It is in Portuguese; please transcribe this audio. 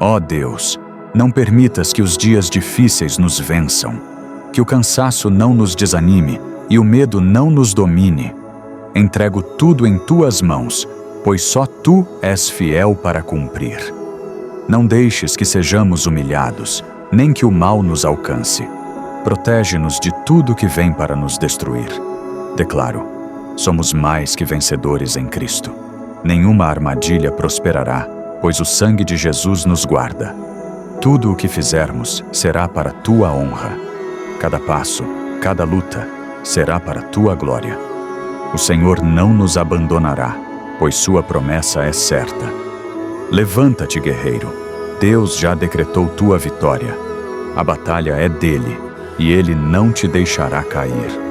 Ó Deus, não permitas que os dias difíceis nos vençam, que o cansaço não nos desanime e o medo não nos domine. Entrego tudo em tuas mãos, pois só tu és fiel para cumprir. Não deixes que sejamos humilhados, nem que o mal nos alcance. Protege-nos de tudo que vem para nos destruir. Declaro, somos mais que vencedores em Cristo. Nenhuma armadilha prosperará, pois o sangue de Jesus nos guarda. Tudo o que fizermos será para tua honra. Cada passo, cada luta, será para tua glória. O Senhor não nos abandonará, pois sua promessa é certa. Levanta-te, guerreiro. Deus já decretou tua vitória. A batalha é dele, e ele não te deixará cair.